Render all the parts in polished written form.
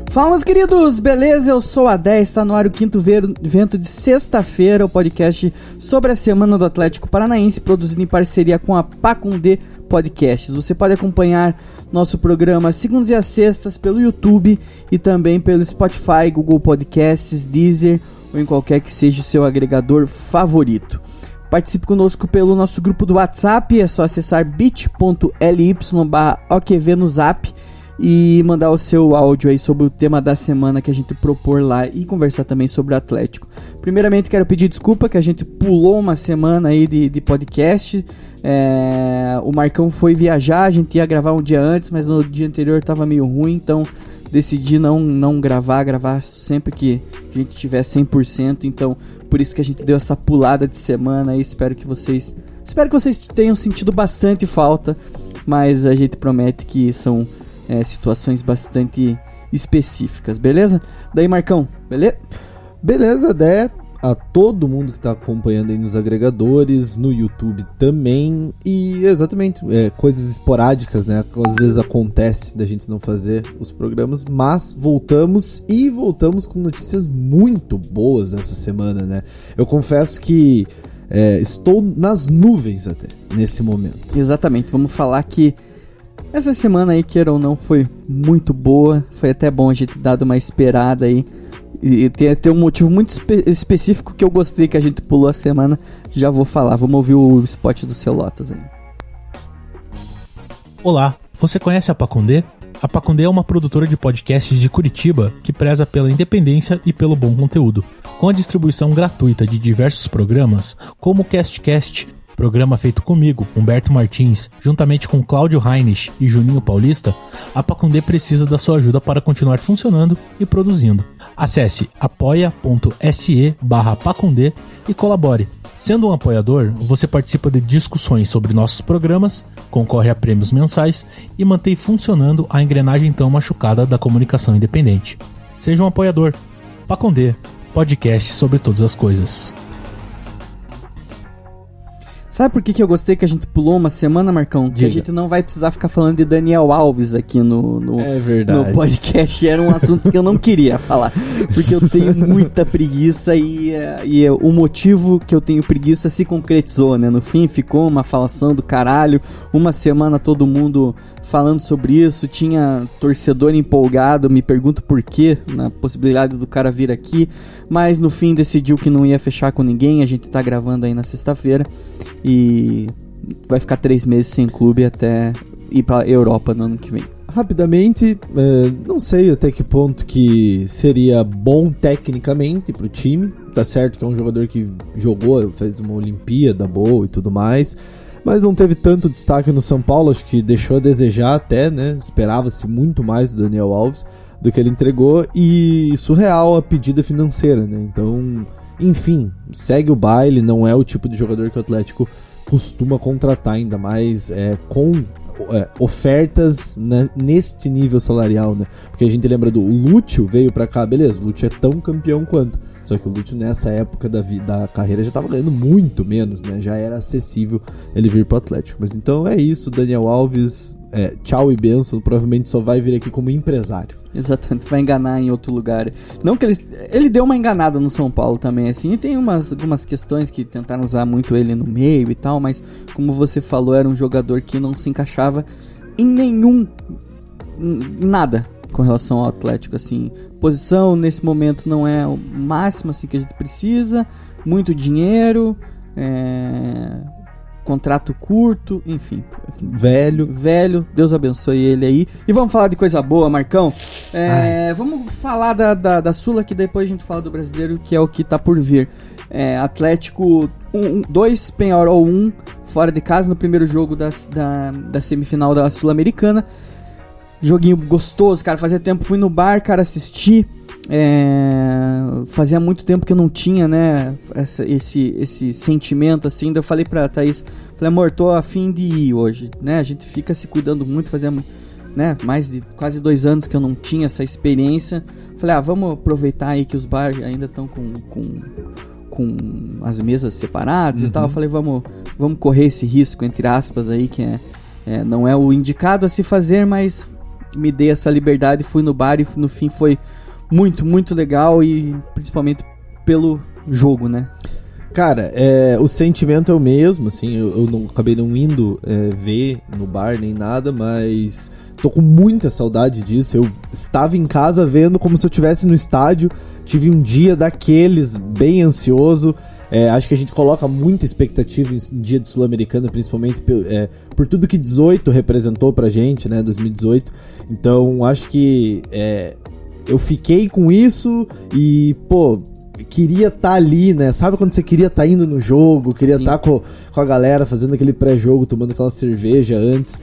Fala, meus queridos, beleza? Eu sou a 10, está no ar o quinto evento de sexta-feira, o podcast sobre a Semana do Atlético Paranaense, produzido em parceria com a Pacundê Podcasts. Você pode acompanhar nosso programa segundas e às sextas pelo YouTube e também pelo Spotify, Google Podcasts, Deezer ou em qualquer que seja o seu agregador favorito. Participe conosco pelo nosso grupo do WhatsApp, é só acessar bit.ly/OQV no Zap e mandar o seu áudio aí sobre o tema da semana que a gente propor lá e conversar também sobre o Atlético. Primeiramente quero pedir desculpa que a gente pulou uma semana aí de podcast. O Marcão foi viajar, a gente ia gravar um dia antes, mas no dia anterior estava meio ruim, então decidi não gravar sempre que a gente tiver 100%, então por isso que a gente deu essa pulada de semana e espero que vocês tenham sentido bastante falta, mas a gente promete que são situações bastante específicas, beleza? Daí, Marcão, beleza? Beleza, Dé. A todo mundo que está acompanhando aí nos agregadores, no YouTube também, e exatamente, coisas esporádicas, né? Às vezes acontece da gente não fazer os programas, mas voltamos com notícias muito boas essa semana, né? Eu confesso que estou nas nuvens até, nesse momento. Exatamente, vamos falar que essa semana aí, queira ou não, foi muito boa, foi até bom a gente dar uma esperada aí. E tem um motivo muito específico que eu gostei que a gente pulou a semana. Já vou falar, vamos ouvir o spot do seu Lotas aí. Olá, você conhece a Pacundê? A Pacundê é uma produtora de podcasts de Curitiba que preza pela independência e pelo bom conteúdo. Com a distribuição gratuita de diversos programas, como o CastCast, programa feito comigo, Humberto Martins, juntamente com Cláudio Heinrich e Juninho Paulista, a Pacundê precisa da sua ajuda para continuar funcionando e produzindo. Acesse apoia.se/Pacundê e colabore. Sendo um apoiador, você participa de discussões sobre nossos programas, concorre a prêmios mensais e mantém funcionando a engrenagem tão machucada da comunicação independente. Seja um apoiador. Pacundê, podcast sobre todas as coisas. Sabe por que eu gostei que a gente pulou uma semana, Marcão? Que a gente não vai precisar ficar falando de Daniel Alves aqui no podcast. Era um assunto que eu não queria falar, porque eu tenho muita preguiça e o motivo que eu tenho preguiça se concretizou, né? No fim ficou uma falação do caralho, uma semana todo mundo falando sobre isso, tinha torcedor empolgado, me pergunto por quê, na possibilidade do cara vir aqui, mas no fim decidiu que não ia fechar com ninguém. A gente tá gravando aí na sexta-feira e vai ficar 3 meses sem clube até ir pra Europa no ano que vem. Rapidamente, não sei até que ponto que seria bom tecnicamente pro time, tá certo que é um jogador que jogou, fez uma Olimpíada boa e tudo mais, mas não teve tanto destaque no São Paulo, acho que deixou a desejar até, né? Esperava-se muito mais do Daniel Alves do que ele entregou, e surreal a pedida financeira, né? Então, enfim, segue o baile, não é o tipo de jogador que o Atlético costuma contratar, ainda mais com ofertas neste nível salarial, né? Porque a gente lembra do Lúcio, veio pra cá, beleza, o Lúcio é tão campeão quanto, só que o Lúcio nessa época da carreira já tava ganhando muito menos, né? Já era acessível ele vir pro Atlético. Mas então é isso, Daniel Alves, tchau e benção, provavelmente só vai vir aqui como empresário. Exatamente, vai enganar em outro lugar. Não que ele deu uma enganada no São Paulo também, assim, e tem algumas questões que tentaram usar muito ele no meio e tal, mas como você falou, era um jogador que não se encaixava em nada com relação ao Atlético, assim. Posição nesse momento não é o máximo assim que a gente precisa, muito dinheiro, contrato curto, enfim. Velho, Deus abençoe ele aí. E vamos falar de coisa boa, Marcão. Vamos falar da Sula, que depois a gente fala do brasileiro, que é o que tá por vir. Atlético 2, Penharol 1, fora de casa, no primeiro jogo da semifinal da Sul-Americana. Joguinho gostoso, cara. Fazia tempo, fui no bar, cara, assistir. Fazia muito tempo que eu não tinha, né, esse sentimento assim. Daí eu falei pra Thaís, amor, tô a fim de ir hoje, né? A gente fica se cuidando muito, fazia, né, mais de quase 2 anos que eu não tinha essa experiência. Falei, vamos aproveitar aí que os bares ainda estão com as mesas separadas e tal. Eu falei, vamos correr esse risco, entre aspas aí, que não é o indicado a se fazer, mas me dei essa liberdade, fui no bar e no fim foi muito, muito legal e principalmente pelo jogo, né? Cara, o sentimento é o mesmo, assim, eu não, acabei não indo ver no bar nem nada, mas tô com muita saudade disso. Eu estava em casa vendo como se eu estivesse no estádio, tive um dia daqueles bem ansioso. Acho que a gente coloca muita expectativa em dia de Sul-Americana, principalmente por tudo que 18 representou pra gente, né, 2018. Então, acho que eu fiquei com isso e, pô, queria estar ali, né? Sabe quando você queria estar indo no jogo, queria estar com a galera fazendo aquele pré-jogo, tomando aquela cerveja antes,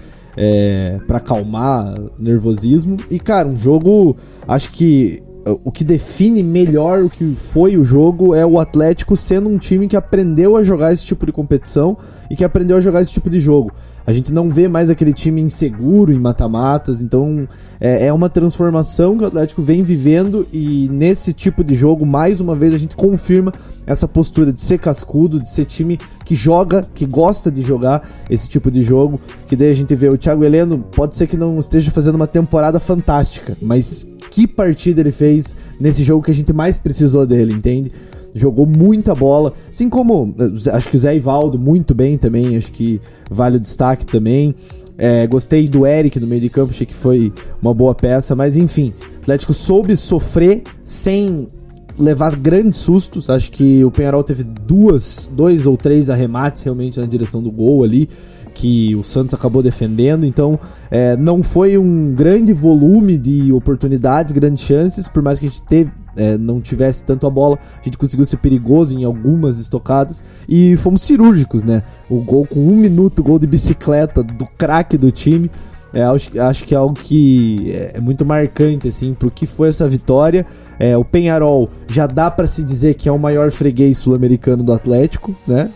pra acalmar o nervosismo. E, cara, um jogo, acho que o que define melhor o que foi o jogo é o Atlético sendo um time que aprendeu a jogar esse tipo de competição e que aprendeu a jogar esse tipo de jogo. A gente não vê mais aquele time inseguro em mata-matas, então é uma transformação que o Atlético vem vivendo e nesse tipo de jogo, mais uma vez, a gente confirma essa postura de ser cascudo, de ser time que joga, que gosta de jogar esse tipo de jogo, que daí a gente vê o Thiago Heleno, pode ser que não esteja fazendo uma temporada fantástica, mas que partida ele fez nesse jogo que a gente mais precisou dele, entende? Jogou muita bola, assim como acho que o Zé Ivaldo muito bem também, acho que vale o destaque também. Gostei do Eric no meio de campo, achei que foi uma boa peça, mas enfim, o Atlético soube sofrer sem levar grandes sustos. Acho que o Peñarol teve 2 ou 3 arremates realmente na direção do gol ali, que o Santos acabou defendendo, então não foi um grande volume de oportunidades, grandes chances, por mais que a gente não tivesse tanto a bola, a gente conseguiu ser perigoso em algumas estocadas e fomos cirúrgicos, né? O gol com 1 minuto, gol de bicicleta do craque do time, acho que é algo que é muito marcante, assim, pro que foi essa vitória. O Peñarol já dá pra se dizer que é o maior freguês sul-americano do Atlético, né?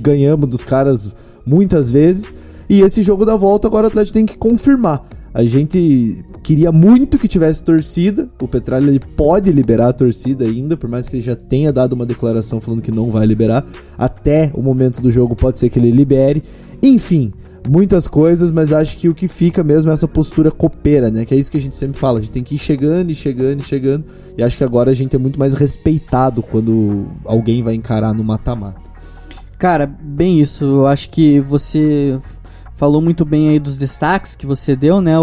Ganhamos dos caras muitas vezes, e esse jogo da volta agora o Atlético tem que confirmar. A gente queria muito que tivesse torcida, o Petralha ele pode liberar a torcida ainda, por mais que ele já tenha dado uma declaração falando que não vai liberar, até o momento do jogo pode ser que ele libere, enfim, muitas coisas, mas acho que o que fica mesmo é essa postura copeira, né, que é isso que a gente sempre fala, a gente tem que ir chegando e chegando e chegando, e acho que agora a gente é muito mais respeitado quando alguém vai encarar no mata-mata. Cara, bem isso, eu acho que você falou muito bem aí dos destaques que você deu, né,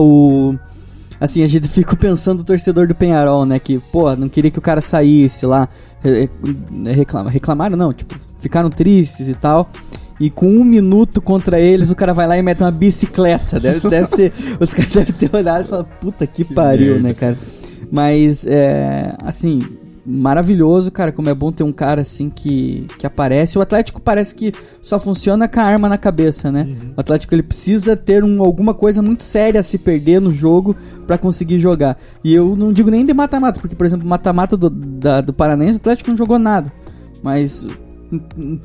assim, a gente fica pensando o torcedor do Peñarol, né, que, pô, não queria que o cara saísse lá, reclamaram não, tipo, ficaram tristes e tal, e com 1 minuto contra eles, o cara vai lá e mete uma bicicleta, deve ser, os caras devem ter olhado e falar, puta que pariu, merda, né, cara, mas, assim, maravilhoso, cara, como é bom ter um cara assim que aparece. O Atlético parece que só funciona com a arma na cabeça, né? Uhum. O Atlético ele precisa ter alguma coisa muito séria a se perder no jogo pra conseguir jogar. E eu não digo nem de mata-mata, porque, por exemplo, mata-mata do Paranense, o Atlético não jogou nada. Mas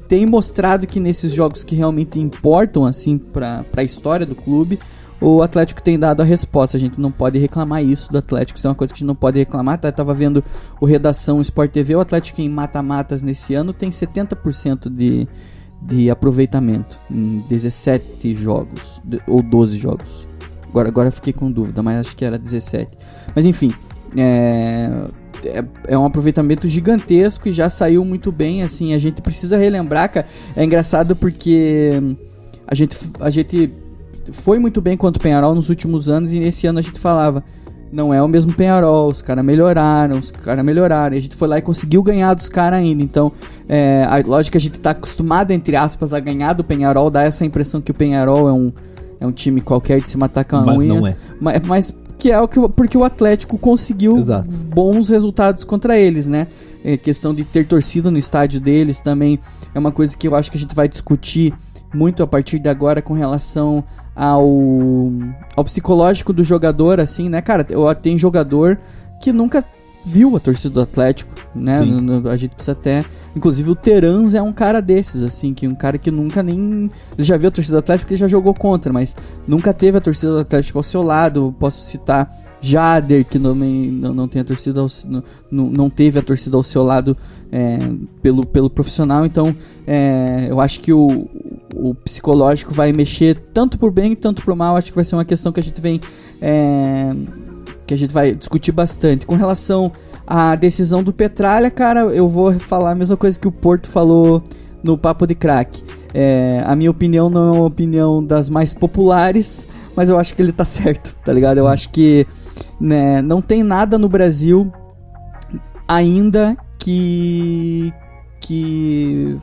tem mostrado que nesses jogos que realmente importam, assim, pra história do clube, o Atlético tem dado a resposta. A gente não pode reclamar isso do Atlético, isso é uma coisa que a gente não pode reclamar. Eu tava vendo o Redação Sport TV, o Atlético em mata-matas nesse ano tem 70% de aproveitamento em 17 jogos, ou 12 jogos. Agora eu fiquei com dúvida, mas acho que era 17. Mas enfim, é um aproveitamento gigantesco e já saiu muito bem, assim, a gente precisa relembrar, cara. É engraçado porque a gente foi muito bem contra o Peñarol nos últimos anos e nesse ano a gente falava, não é o mesmo Peñarol, os caras melhoraram, e a gente foi lá e conseguiu ganhar dos caras ainda, então lógico que a gente tá acostumado, entre aspas, a ganhar do Peñarol, dá essa impressão que o Peñarol é um time qualquer de se matar com a unha, não é. Mas que é porque o Atlético conseguiu Exato. Bons resultados contra eles, né? Questão de ter torcida no estádio deles também é uma coisa que eu acho que a gente vai discutir muito a partir de agora com relação ao psicológico do jogador, assim, né, cara? Tem jogador que nunca viu a torcida do Atlético, né? A gente precisa até... Inclusive o Terans é um cara desses, assim, que um cara que nunca nem... Ele já viu a torcida do Atlético e já jogou contra, mas nunca teve a torcida do Atlético ao seu lado. Posso citar Jader, que não tem a torcida não teve a torcida ao seu lado pelo profissional. Então eu acho que o psicológico vai mexer tanto pro bem tanto pro mal. Acho que vai ser uma questão que a gente vem que a gente vai discutir bastante. Com relação à decisão do Petralha, cara, eu vou falar a mesma coisa que o Porto falou no Papo de Crack. A minha opinião não é uma opinião das mais populares, mas eu acho que ele tá certo, tá ligado? Eu acho que, né, não tem nada no Brasil ainda que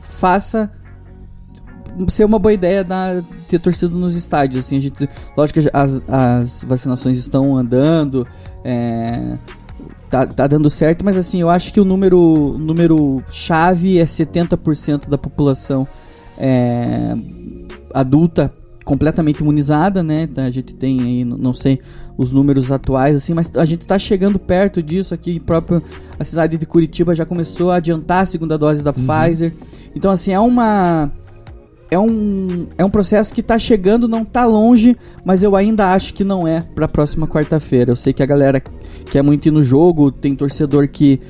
faça ser uma boa ideia ter torcida nos estádios, assim. Lógico que as vacinações estão andando, tá dando certo, mas assim, eu acho que o número chave é 70% da população adulta completamente imunizada, né? A gente tem aí, não sei os números atuais, assim, mas a gente tá chegando perto disso aqui. Próprio a cidade de Curitiba já começou a adiantar a segunda dose da Pfizer. Então, assim, é um processo que tá chegando, não tá longe, mas eu ainda acho que não é pra próxima quarta-feira. Eu sei que a galera quer muito ir no jogo, tem torcedor que,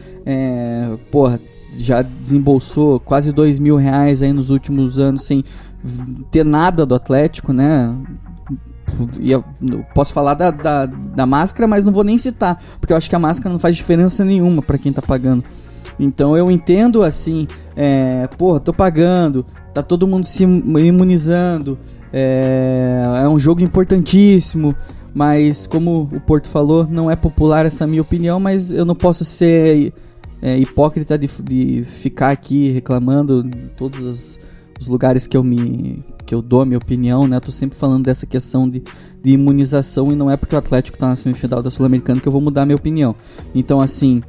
já desembolsou quase R$2.000 aí nos últimos anos sem ter nada do Atlético, né? Eu posso falar da máscara, mas não vou nem citar, porque eu acho que a máscara não faz diferença nenhuma pra quem tá pagando. Então eu entendo assim, tô pagando, tá todo mundo se imunizando, é um jogo importantíssimo, mas como o Porto falou, não é popular essa minha opinião, mas eu não posso ser hipócrita de ficar aqui reclamando em todos os lugares que eu dou a minha opinião, né? Eu tô sempre falando dessa questão de imunização, e não é porque o Atlético tá na semifinal da Sul-Americana que eu vou mudar a minha opinião. Então, assim,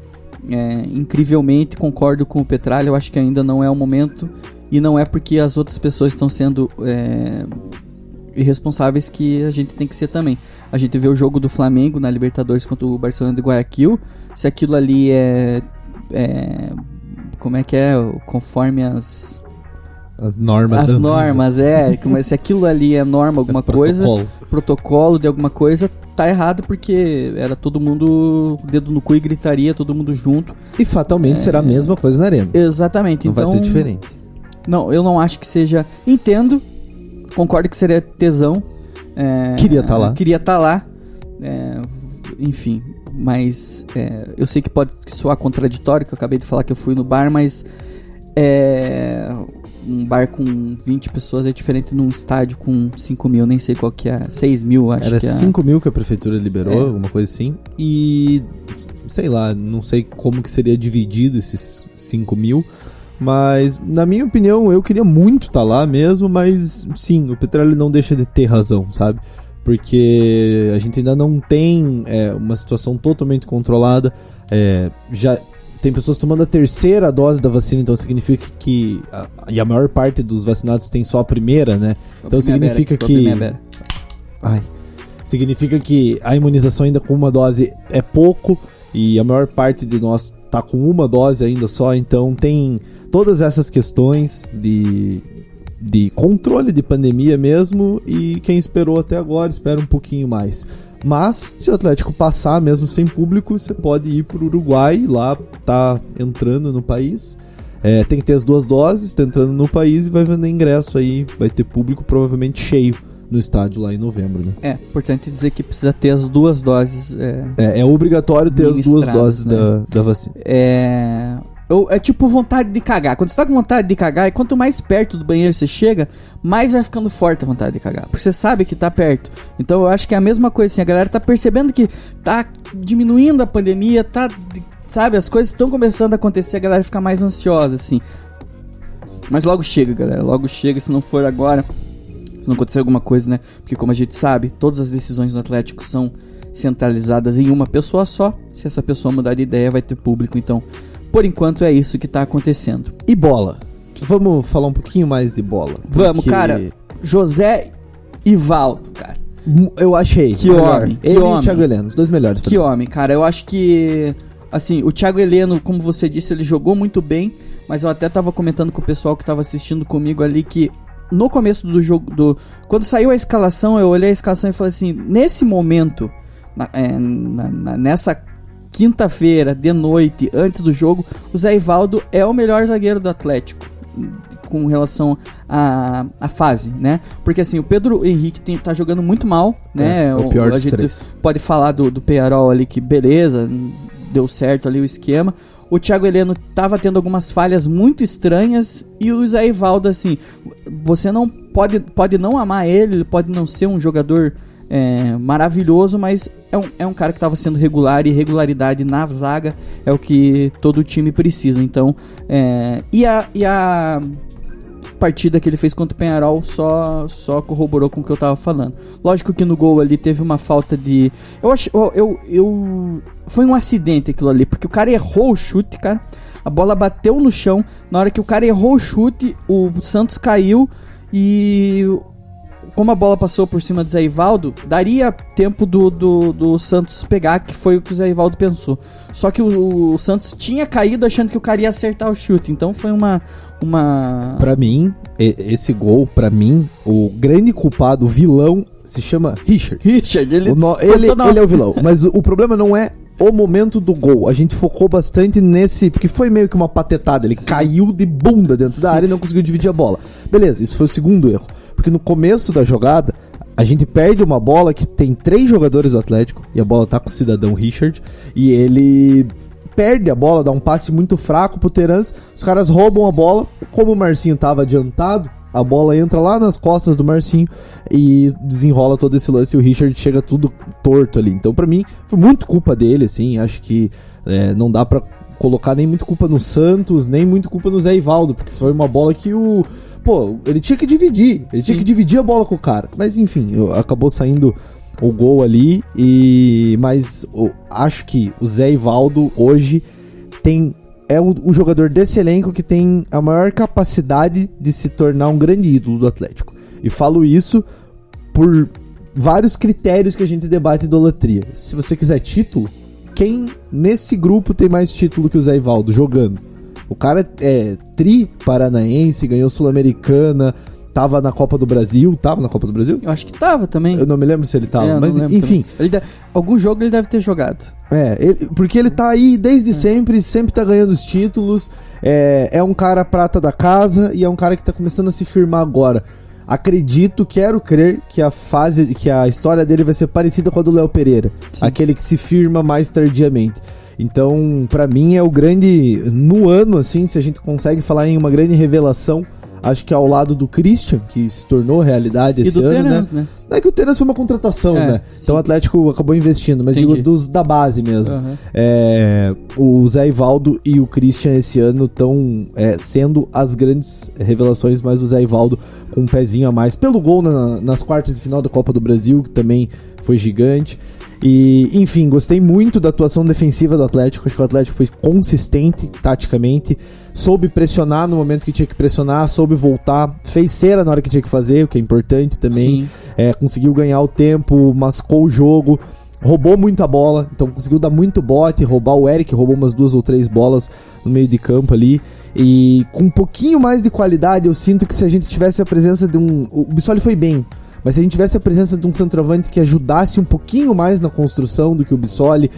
incrivelmente concordo com o Petralha, eu acho que ainda não é o momento, e não é porque as outras pessoas estão sendo irresponsáveis que a gente tem que ser também. A gente vê o jogo do Flamengo na Libertadores contra o Barcelona de Guayaquil, se aquilo ali como é que é? Conforme as normas. As normas, mas se aquilo ali é norma, alguma coisa, protocolo de alguma coisa, tá errado, porque era todo mundo dedo no cu e gritaria, todo mundo junto. E fatalmente será a mesma coisa na arena. Exatamente. Não então, vai ser diferente. Não, eu não acho que seja... Entendo, concordo que seria tesão. Queria estar lá. Enfim, mas eu sei que pode soar contraditório, que eu acabei de falar que eu fui no bar, mas um bar com 20 pessoas é diferente num estádio com 5 mil, nem sei qual que é, 6 mil, acho que é. Era 5 mil que a prefeitura liberou, alguma coisa assim, e sei lá, não sei como que seria dividido esses 5 mil, mas na minha opinião eu queria muito estar lá mesmo, mas sim, o Petralha não deixa de ter razão, sabe? Porque a gente ainda não tem uma situação totalmente controlada, já tem pessoas tomando a terceira dose da vacina, então significa que a maior parte dos vacinados tem só a primeira, né? Então significa significa que a imunização ainda com uma dose é pouco, e a maior parte de nós tá com uma dose ainda só, então tem todas essas questões de controle de pandemia mesmo, e quem esperou até agora espera um pouquinho mais. Mas, se o Atlético passar mesmo sem público, você pode ir pro Uruguai, lá tá entrando no país. Tem que ter as 2 doses, tá entrando no país e vai vender ingresso aí, vai ter público provavelmente cheio no estádio lá em novembro, né? Importante dizer que precisa ter as 2 doses. É obrigatório ter as 2 doses, né, da vacina. É tipo vontade de cagar. Quando você tá com vontade de cagar, e quanto mais perto do banheiro você chega, mais vai ficando forte a vontade de cagar, porque você sabe que tá perto. Então eu acho que é a mesma coisa assim, a galera tá percebendo que tá diminuindo a pandemia, sabe, as coisas estão começando a acontecer, a galera fica mais ansiosa, assim. Mas logo chega, galera, logo chega, se não for agora, se não acontecer alguma coisa, né? Porque como a gente sabe, todas as decisões do Atlético são centralizadas em uma pessoa só. Se essa pessoa mudar de ideia, vai ter público, então... Por enquanto é isso que tá acontecendo. E bola? Vamos falar um pouquinho mais de bola. Vamos, cara. José Ivaldo, cara. Eu achei. Que homem. Ele e o Thiago Heleno, os 2 melhores. Que homem, cara. Eu acho que... Assim, o Thiago Heleno, como você disse, ele jogou muito bem. Mas eu até tava comentando com o pessoal que tava assistindo comigo ali que... No começo do jogo... Quando saiu a escalação, eu olhei a escalação e falei assim... Nesse momento... Nessa... quinta-feira, de noite, antes do jogo, o Zé Ivaldo é o melhor zagueiro do Atlético. com relação à fase, né? Porque assim, o Pedro Henrique tá jogando muito mal, né? É o pior dos a gente três. pode falar do Peñarol ali que beleza, deu certo ali o esquema. O Thiago Heleno tava tendo algumas falhas muito estranhas e o Zé Ivaldo, assim, você não pode não amar ele pode não ser um jogador maravilhoso, mas é um cara que estava sendo regular, e regularidade na zaga é o que todo time precisa. Então, e a partida que ele fez contra o Peñarol só corroborou com o que eu tava falando. Lógico que no gol ali teve uma falta de... Foi um acidente aquilo ali, porque o cara errou o chute, cara. A bola bateu no chão. Na hora que o cara errou o chute, o Santos caiu e... Como a bola passou por cima do Zé Ivaldo, daria tempo do Santos pegar, que foi o que o Zé Ivaldo pensou. Só que o Santos tinha caído achando que o cara ia acertar o chute. Então foi uma... Pra mim, esse gol, pra mim, o grande culpado, o vilão, se chama Richard. Ele é o vilão. Mas o problema não é o momento do gol. A gente focou bastante nesse... Porque foi meio que uma patetada. Ele caiu de bunda dentro da área e não conseguiu dividir a bola. Beleza, isso foi o segundo erro. Porque no começo da jogada, a gente perde uma bola que tem 3 jogadores do Atlético, e a bola tá com o cidadão Richard, e ele perde a bola, dá um passe muito fraco pro Terans, os caras roubam a bola, como o Marcinho tava adiantado, a bola entra lá nas costas do Marcinho e desenrola todo esse lance, e o Richard chega tudo torto ali. Então pra mim, foi muito culpa dele, assim, acho que não dá pra colocar nem muito culpa no Santos, nem muito culpa no Zé Ivaldo, porque foi uma bola que ele tinha que dividir. Ele tinha que dividir a bola com o cara. Mas enfim, acabou saindo o gol ali. Mas acho que o Zé Ivaldo hoje é o jogador desse elenco que tem a maior capacidade de se tornar um grande ídolo do Atlético. E falo isso por vários critérios que a gente debate idolatria. Se você quiser título, quem nesse grupo tem mais título que o Zé Ivaldo jogando? O cara é tri-paranaense, ganhou Sul-Americana, tava na Copa do Brasil. Tava na Copa do Brasil? Eu acho que tava também. Eu não me lembro se ele tava, mas enfim. Algum jogo ele deve ter jogado. Porque ele tá aí desde sempre tá ganhando os títulos. É um cara prata da casa e é um cara que tá começando a se firmar agora. Quero crer que a história dele vai ser parecida com a do Léo Pereira. Sim. Aquele que se firma mais tardiamente. Então, pra mim é o grande... No ano, assim, se a gente consegue falar em uma grande revelação, acho que ao lado do Christian, que se tornou realidade esse ano, Terans, né? Não é que o Terans foi uma contratação, né? Sim. Então o Atlético acabou investindo, mas digo da base mesmo. O Zé Ivaldo e o Christian esse ano estão sendo as grandes revelações, mas o Zé Ivaldo com um pezinho a mais, pelo gol nas quartas de final da Copa do Brasil, que também foi gigante. E, enfim, gostei muito da atuação defensiva do Atlético. Acho que o Atlético foi consistente taticamente, soube pressionar no momento que tinha que pressionar, soube voltar, fez cera na hora que tinha que fazer, o que é importante também. Conseguiu ganhar o tempo, mascou o jogo, roubou muita bola, então conseguiu dar muito bote, roubar. O Eric roubou umas 2 ou 3 bolas no meio de campo ali. E com um pouquinho mais de qualidade, eu sinto que se a gente tivesse a presença de o Bissoli foi bem, mas se a gente tivesse a presença de um centroavante que ajudasse um pouquinho mais na construção do que o Bissoli,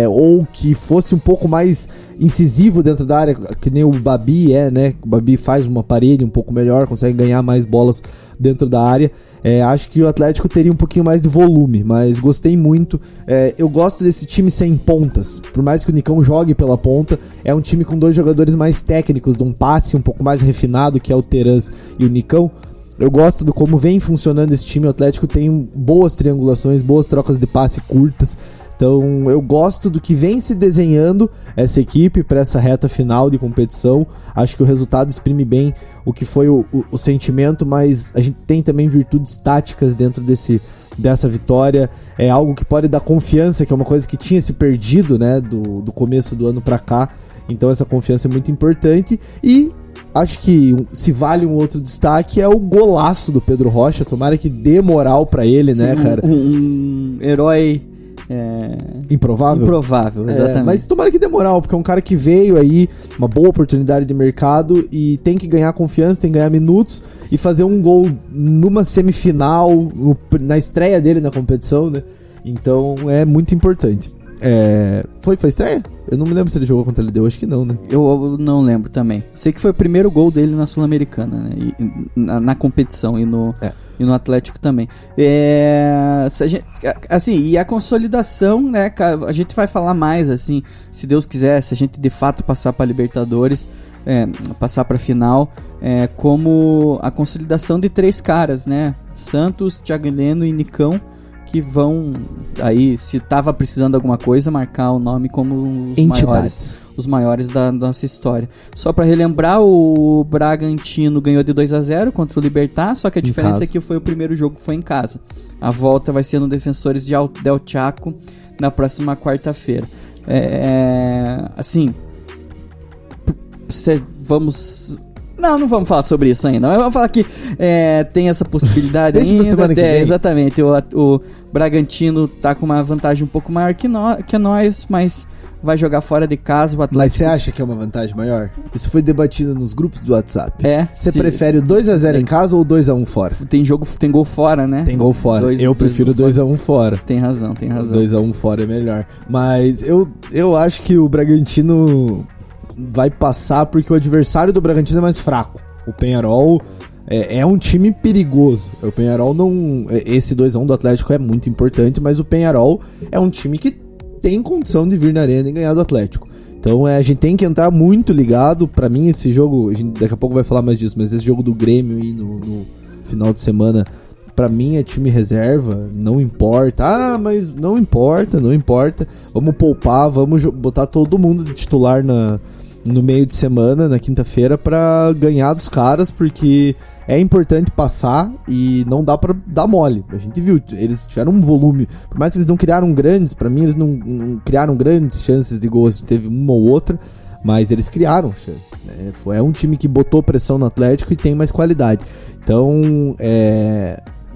ou que fosse um pouco mais incisivo dentro da área, que nem o Babi né? O Babi faz uma parede um pouco melhor, consegue ganhar mais bolas dentro da área. Acho que o Atlético teria um pouquinho mais de volume, mas gostei muito. Eu gosto desse time sem pontas, por mais que o Nicão jogue pela ponta, é um time com 2 jogadores mais técnicos, de um passe um pouco mais refinado, que é o Terans e o Nicão. Eu gosto de como vem funcionando esse time. O Atlético tem boas triangulações, boas trocas de passe curtas. Então eu gosto do que vem se desenhando essa equipe para essa reta final de competição. Acho que o resultado exprime bem o que foi o sentimento, mas a gente tem também virtudes táticas dentro dessa vitória. É algo que pode dar confiança, que é uma coisa que tinha se perdido, né, do começo do ano para cá. Então essa confiança é muito importante. E acho que se vale um outro destaque é o golaço do Pedro Rocha. Tomara que dê moral pra ele, sim, né, cara? Um herói improvável? Improvável, exatamente. Mas tomara que dê moral, porque é um cara que veio aí, uma boa oportunidade de mercado, e tem que ganhar confiança, tem que ganhar minutos e fazer um gol numa semifinal, na estreia dele na competição, né? Então é muito importante. Foi estreia? Eu não me lembro se ele jogou contra a LDU, acho que não, né? Eu não lembro também. Sei que foi o primeiro gol dele na Sul-Americana, né? Na competição e no Atlético também. E a consolidação, né, cara, a gente vai falar mais, assim, se Deus quiser, se a gente de fato passar para Libertadores, passar para final, como a consolidação de 3 caras, né? Santos, Thiago Heleno e Nicão, que vão aí, se tava precisando de alguma coisa, marcar o nome como os maiores da nossa história. Só para relembrar, o Bragantino ganhou de 2-0 contra o Libertad, só que a diferença é que foi o primeiro jogo que foi em casa. A volta vai ser no Defensores de Del Chaco na próxima quarta-feira. Não vamos falar sobre isso ainda. Mas vamos falar que tem essa possibilidade Deixa pra semana que vem. Exatamente. O Bragantino tá com uma vantagem um pouco maior que nós, mas vai jogar fora de casa. O Atlético... Mas você acha que é uma vantagem maior? Isso foi debatido nos grupos do WhatsApp. Você sim. prefere o 2-0 em casa ou o 2-1 fora? Tem gol fora, né? Tem gol fora. Eu prefiro 2-1 fora. Tem razão. 2-1 fora é melhor. Mas eu acho que o Bragantino vai passar porque o adversário do Bragantino é mais fraco. O Peñarol é um time perigoso. O Peñarol não... Esse 2-1 do Atlético é muito importante, mas o Peñarol é um time que tem condição de vir na arena e ganhar do Atlético. Então a gente tem que entrar muito ligado. Pra mim esse jogo, a gente daqui a pouco vai falar mais disso, mas esse jogo do Grêmio aí no final de semana, pra mim é time reserva, não importa. Mas não importa. Vamos poupar, vamos botar todo mundo de titular no meio de semana, na quinta-feira, pra ganhar dos caras, porque é importante passar e não dá pra dar mole. A gente viu, eles tiveram um volume, por mais que eles não criaram grandes, pra mim eles não criaram grandes chances de gol, teve uma ou outra, mas eles criaram chances, né? É um time que botou pressão no Atlético e tem mais qualidade. Então,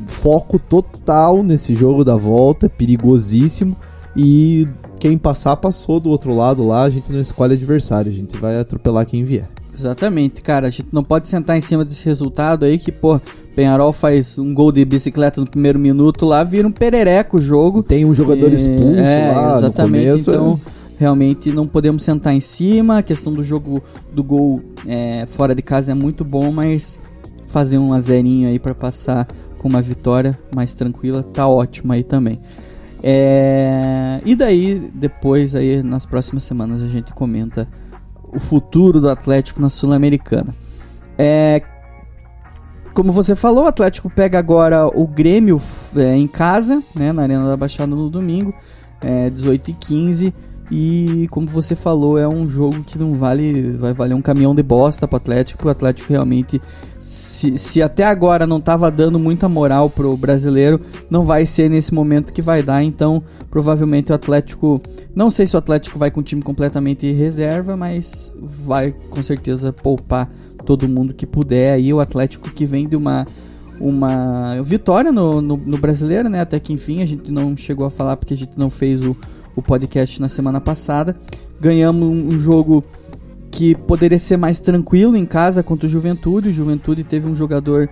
foco total nesse jogo da volta, perigosíssimo, e quem passar, passou do outro lado lá, a gente não escolhe adversário, a gente vai atropelar quem vier. Exatamente, cara, a gente não pode sentar em cima desse resultado aí que, Peñarol faz um gol de bicicleta no primeiro minuto lá, vira um perereco o jogo. Tem um jogador expulso lá no começo. Então, realmente não podemos sentar em cima, a questão do jogo do gol fora de casa é muito bom, mas fazer um 0 aí pra passar com uma vitória mais tranquila, tá ótimo aí também. E daí, depois, aí, nas próximas semanas, a gente comenta o futuro do Atlético na Sul-Americana. Como você falou, o Atlético pega agora o Grêmio em casa, né, na Arena da Baixada no domingo, 18h15. E como você falou, é um jogo que vai valer um caminhão de bosta pro Atlético. O Atlético realmente, se até agora não estava dando muita moral pro brasileiro, não vai ser nesse momento que vai dar. Então provavelmente o Atlético, não sei se o Atlético vai com o time completamente reserva, mas vai com certeza poupar todo mundo que puder. Aí o Atlético que vem de uma vitória no brasileiro, né? Até que enfim, a gente não chegou a falar porque a gente não fez o podcast na semana passada. Ganhamos um jogo que poderia ser mais tranquilo em casa contra o Juventude. O Juventude teve um jogador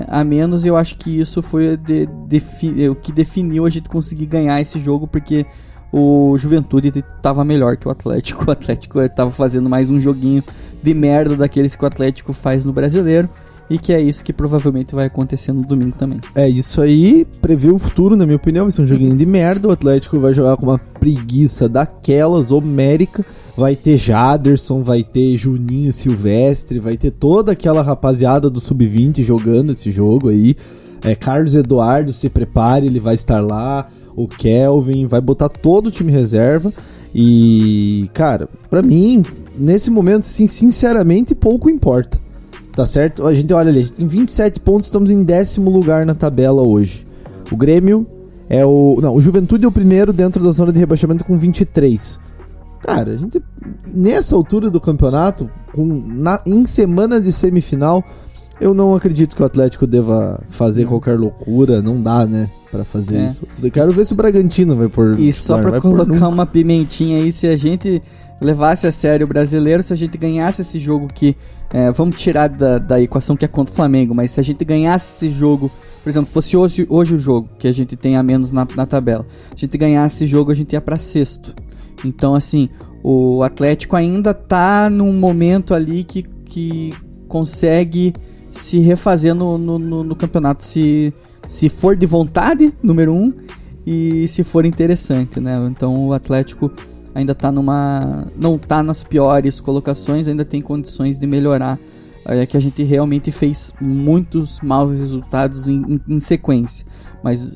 a menos, e eu acho que isso foi o que definiu a gente conseguir ganhar esse jogo, porque o Juventude estava melhor que o Atlético. O Atlético estava fazendo mais um joguinho de merda daqueles que o Atlético faz no Brasileiro, e que é isso que provavelmente vai acontecer no domingo também. Isso aí prevê o futuro, na minha opinião. Vai ser um joguinho de merda. O Atlético vai jogar com uma preguiça daquelas, homérica. Vai ter Jaderson, vai ter Juninho Silvestre, vai ter toda aquela rapaziada do Sub-20 jogando esse jogo aí. Carlos Eduardo, se prepare, ele vai estar lá. O Kelvin, vai botar todo o time reserva. E, cara, pra mim, nesse momento, assim, sinceramente, pouco importa. Tá certo? A gente olha ali, a gente tem 27 pontos, estamos em 10º lugar na tabela hoje. O Grêmio o Juventude é o primeiro dentro da zona de rebaixamento com 23. Cara, a gente, nessa altura do campeonato, em semana de semifinal, eu não acredito que o Atlético deva fazer qualquer loucura. Não dá, né, pra fazer isso. Eu quero ver se o Bragantino vai pôr... E só pra colocar uma pimentinha aí, se a gente levasse a sério o brasileiro, se a gente ganhasse esse jogo que... vamos tirar da equação que é contra o Flamengo, mas se a gente ganhasse esse jogo por exemplo, fosse hoje o jogo, que a gente tem a menos na tabela, a gente ganhasse esse jogo, a gente ia pra sexto. Então, assim, o Atlético ainda tá num momento ali que consegue se refazer no campeonato, se for de vontade, número 1, e se for interessante, né? Então o Atlético ainda tá não tá nas piores colocações, ainda tem condições de melhorar, que a gente realmente fez muitos maus resultados em sequência, mas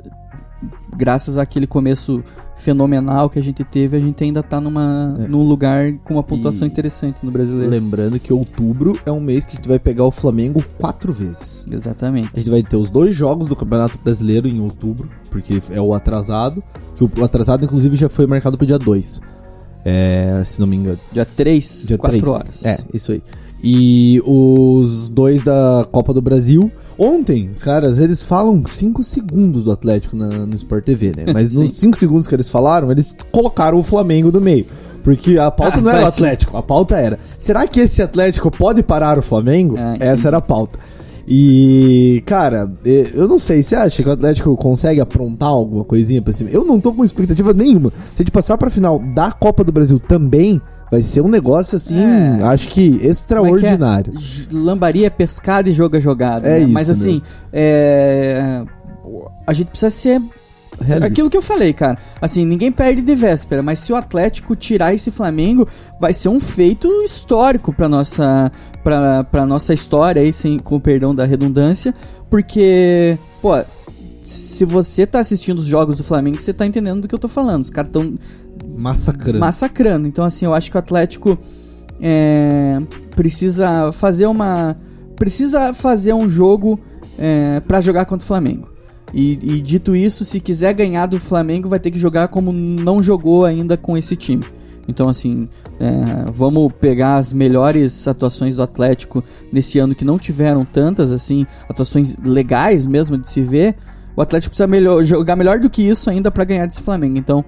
graças àquele começo fenomenal que a gente teve, a gente ainda tá num lugar com uma pontuação interessante no Brasileiro. Lembrando que outubro é um mês que a gente vai pegar o Flamengo 4 vezes. Exatamente. A gente vai ter os 2 jogos do Campeonato Brasileiro em outubro, porque é o atrasado, que o atrasado inclusive já foi marcado pro dia 2, se não me engano. Dia 3, 4 horas. Isso aí. E os 2 da Copa do Brasil. Ontem, os caras, eles falam 5 segundos do Atlético no Sport TV, né? Mas nos 5 segundos que eles falaram, eles colocaram o Flamengo no meio. Porque a pauta não era o Atlético, a pauta era: será que esse Atlético pode parar o Flamengo? Essa era a pauta. E, cara, eu não sei, você acha que o Atlético consegue aprontar alguma coisinha pra cima? Eu não tô com expectativa nenhuma. Se a gente passar pra final da Copa do Brasil também, vai ser um negócio assim, acho que extraordinário. Lambaria é pescado e jogo é jogado. Né? Isso, mas assim, a gente precisa ser realista. Aquilo que eu falei, cara. Assim, ninguém perde de véspera, mas se o Atlético tirar esse Flamengo, vai ser um feito histórico pra nossa história, aí, com o perdão da redundância, porque, pô, se você tá assistindo os jogos do Flamengo, você tá entendendo do que eu tô falando. Os caras tão massacrando. Então, assim, eu acho que o Atlético precisa fazer um jogo pra jogar contra o Flamengo. E dito isso, se quiser ganhar do Flamengo, vai ter que jogar como não jogou ainda com esse time. Então, assim, vamos pegar as melhores atuações do Atlético nesse ano, que não tiveram tantas, assim, atuações legais mesmo de se ver. O Atlético precisa jogar melhor do que isso ainda para ganhar desse Flamengo. Então,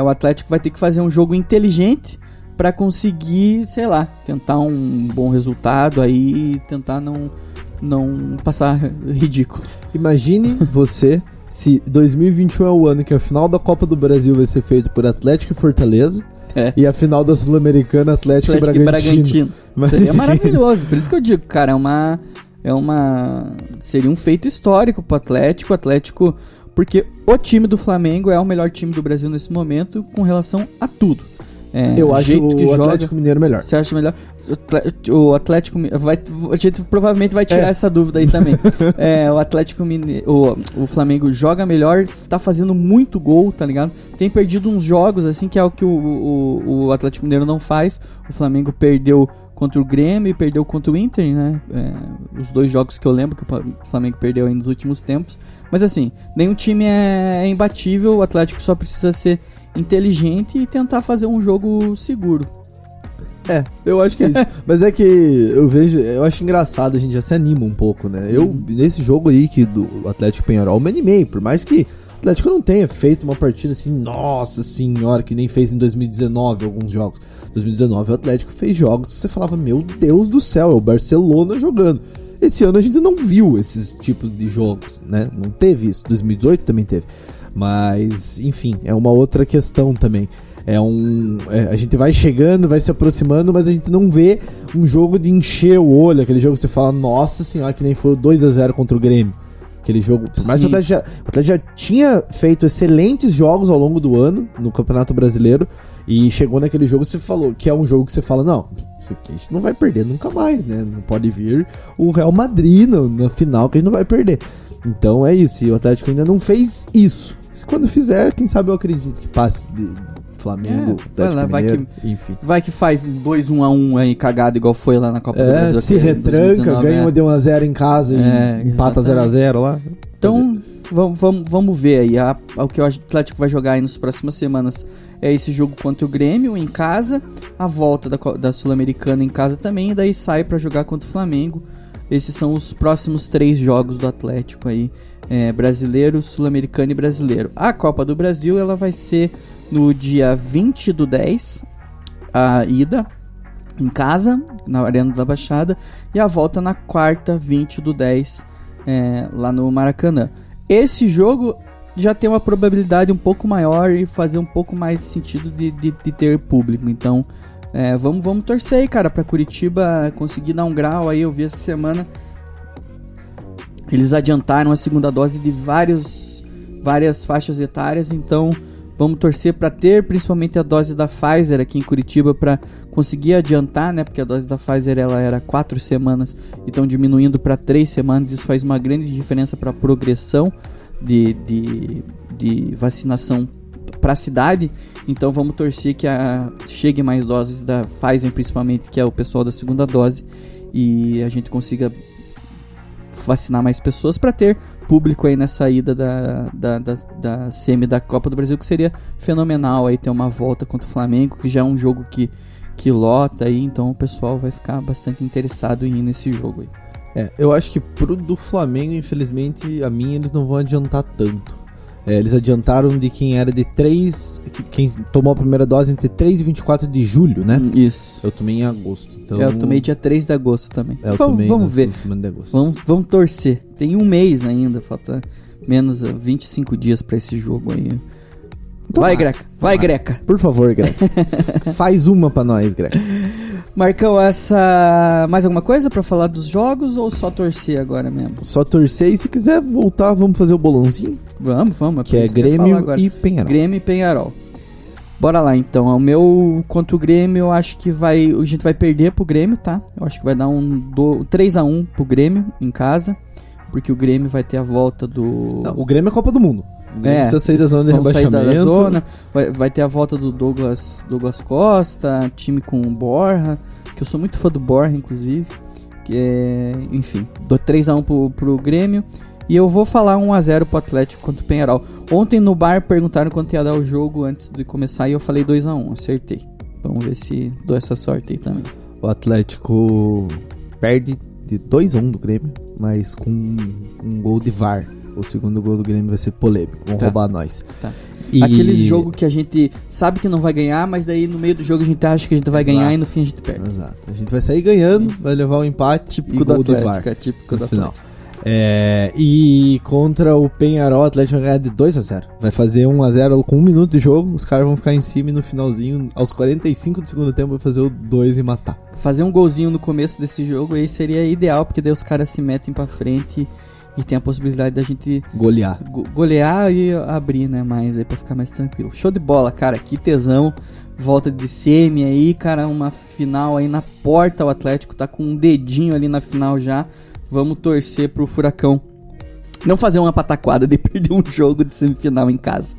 o Atlético vai ter que fazer um jogo inteligente para conseguir, sei lá, tentar um bom resultado aí e tentar não passar ridículo. Imagine você se 2021 é o ano que a final da Copa do Brasil vai ser feita por Atlético e Fortaleza, e a final da Sul-Americana Atlético e Bragantino. Seria maravilhoso. Por isso que eu digo, cara, seria um feito histórico pro Atlético, porque o time do Flamengo é o melhor time do Brasil nesse momento com relação a tudo. Eu acho o Atlético Mineiro melhor. Você acha melhor? O Atlético a gente provavelmente vai tirar essa dúvida aí também. O Atlético Mineiro, o Flamengo joga melhor, tá fazendo muito gol, tá ligado? Tem perdido uns jogos assim, que é o que o Atlético Mineiro não faz. O Flamengo perdeu contra o Grêmio e perdeu contra o Inter, né? Os 2 jogos que eu lembro que o Flamengo perdeu aí nos últimos tempos. Mas assim, nenhum time é imbatível. O Atlético só precisa ser inteligente e tentar fazer um jogo seguro. Eu acho que é isso. Mas é que eu acho engraçado, a gente já se anima um pouco, né? Nesse jogo aí do Atlético Penharol, me animei, por mais que o Atlético não tenha feito uma partida assim, nossa senhora, que nem fez em 2019 alguns jogos. 2019 o Atlético fez jogos que você falava, meu Deus do céu, é o Barcelona jogando. Esse ano a gente não viu esses tipos de jogos, né? Não teve isso. 2018 também teve. Mas, enfim, é uma outra questão também. A gente vai chegando, vai se aproximando, mas a gente não vê um jogo de encher o olho, aquele jogo que você fala, nossa senhora, que nem foi o 2-0 contra o Grêmio. Aquele jogo, por mais que o Atlético já tinha feito excelentes jogos ao longo do ano no Campeonato Brasileiro, e chegou naquele jogo, você falou que é um jogo que você fala, não, isso aqui a gente não vai perder nunca mais, né? Não pode vir o Real Madrid na final que a gente não vai perder. Então é isso, e o Atlético ainda não fez isso. Quando fizer, quem sabe eu acredito que passe de Flamengo, Atlético Mineiro, vai que faz 2-1-1 aí cagado igual foi lá na Copa do Brasil. Se retranca, ganha de 1-0 em casa e empata 0-0 lá. Então, vamos ver aí. O que o Atlético vai jogar aí nas próximas semanas é esse jogo contra o Grêmio em casa, a volta da Sul-Americana em casa também, e daí sai pra jogar contra o Flamengo. Esses são os próximos 3 jogos do Atlético aí, brasileiro, sul-americano e brasileiro. A Copa do Brasil, ela vai ser no dia 20/10, a ida em casa, na Arena da Baixada, e a volta na quarta, 20/10, lá no Maracanã. Esse jogo já tem uma probabilidade um pouco maior e fazer um pouco mais sentido de ter público. Então, vamos torcer aí, cara, pra Curitiba conseguir dar um grau aí. Eu vi essa semana, eles adiantaram a segunda dose de várias faixas etárias, então vamos torcer para ter principalmente a dose da Pfizer aqui em Curitiba para conseguir adiantar, né? Porque a dose da Pfizer ela era 4 semanas, então diminuindo para 3 semanas, isso faz uma grande diferença para a progressão de vacinação para a cidade. Então vamos torcer que chegue mais doses da Pfizer, principalmente, que é o pessoal da segunda dose, e a gente consiga vacinar mais pessoas para ter público aí nessa ida da semi da Copa do Brasil, que seria fenomenal aí ter uma volta contra o Flamengo, que já é um jogo que lota aí, então o pessoal vai ficar bastante interessado em ir nesse jogo aí. Eu acho que pro do Flamengo, infelizmente, eles não vão adiantar tanto. Eles adiantaram de quem era de 3, quem tomou a primeira dose entre 3 e 24 de julho, né? Isso. Eu tomei em agosto. Então... eu tomei dia 3 de agosto também. Vamos ver. Semana de agosto. Vamos torcer. Tem um mês ainda, falta menos 25 dias pra esse jogo aí. Vai, Greca. Vai, Greca. Por favor, Greca. Faz uma pra nós, Greca. Marcão, mais alguma coisa pra falar dos jogos ou só torcer agora mesmo? Só torcer, e se quiser voltar, vamos fazer o bolãozinho? Vamos. Que é Grêmio e Penharol. Grêmio e Penharol. Bora lá então. O meu contra o Grêmio, eu acho que a gente vai perder pro Grêmio, tá? Eu acho que vai dar 3-1 pro Grêmio em casa, porque o Grêmio vai ter a volta do... Não, o Grêmio é Copa do Mundo. O Grêmio precisa sair da zona de rebaixamento. Sair da zona, vai ter a volta do Douglas Costa, time com o Borja, que eu sou muito fã do Borja, inclusive. Enfim, dou 3-1 pro Grêmio. E eu vou falar 1-0 pro Atlético contra o Penharol. Ontem no bar perguntaram quanto ia dar o jogo antes de começar e eu falei 2-1, acertei. Vamos ver se dou essa sorte aí também. O Atlético perde de 2-1 do Grêmio, mas com um gol de VAR. O segundo gol do Grêmio vai ser polêmico, vão roubar nós. Tá. Aqueles jogos que a gente sabe que não vai ganhar, mas daí no meio do jogo a gente acha que a gente vai ganhar e no fim a gente perde. Exato. A gente vai sair ganhando, vai levar um empate típico e gol do VAR. Típico do final. E contra o Penharol, o Atlético vai ganhar de 2-0. Vai fazer 1-0 com 1 minuto de jogo, os caras vão ficar em cima e no finalzinho, aos 45 do segundo tempo, vai fazer o 2 e matar. Fazer um golzinho no começo desse jogo aí seria ideal, porque daí os caras se metem pra frente e tem a possibilidade da gente golear e abrir, né, mais aí pra ficar mais tranquilo. Show de bola, cara, que tesão. Volta de semi aí, cara, uma final aí na porta. O Atlético tá com um dedinho ali na final já. Vamos torcer pro Furacão não fazer uma pataquada de perder um jogo de semifinal em casa.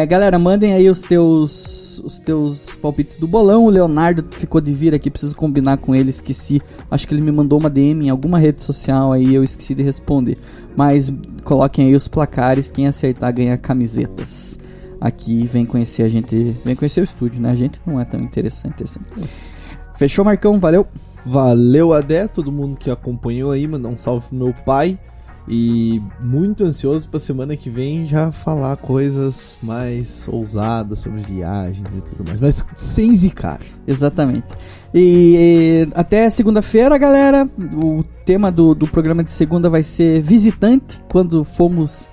Galera, mandem aí os teus palpites do bolão. O Leonardo ficou de vir aqui, preciso combinar com ele, esqueci. Acho que ele me mandou uma DM em alguma rede social aí, eu esqueci de responder. Mas coloquem aí os placares, quem acertar ganha camisetas. Aqui vem conhecer a gente, vem conhecer o estúdio, né? A gente não é tão interessante assim. Fechou, Marcão? Valeu! Valeu, Adé, todo mundo que acompanhou aí, mandar um salve pro meu pai. E muito ansioso pra semana que vem já falar coisas mais ousadas sobre viagens e tudo mais, mas sem zicar. Exatamente. E até segunda-feira, galera. O tema do programa de segunda vai ser visitante. Quando fomos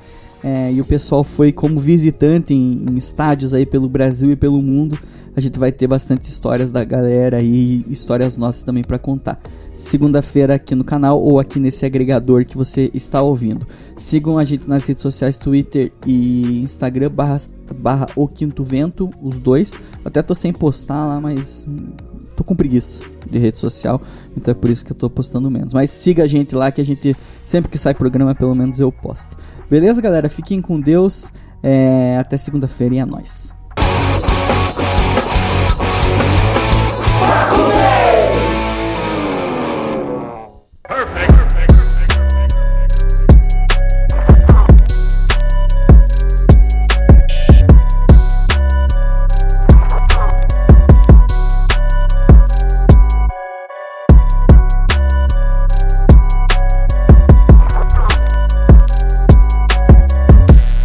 e o pessoal foi como visitante em estádios aí pelo Brasil e pelo mundo, a gente vai ter bastante histórias da galera e histórias nossas também pra contar. Segunda-feira aqui no canal ou aqui nesse agregador que você está ouvindo. Sigam a gente nas redes sociais, Twitter e Instagram barra O Quinto Vento, os dois. Até tô sem postar lá, mas tô com preguiça de rede social, então é por isso que eu tô postando menos. Mas siga a gente lá, que a gente, sempre que sai programa, pelo menos eu posto. Beleza, galera? Fiquem com Deus. Até segunda-feira e é nóis.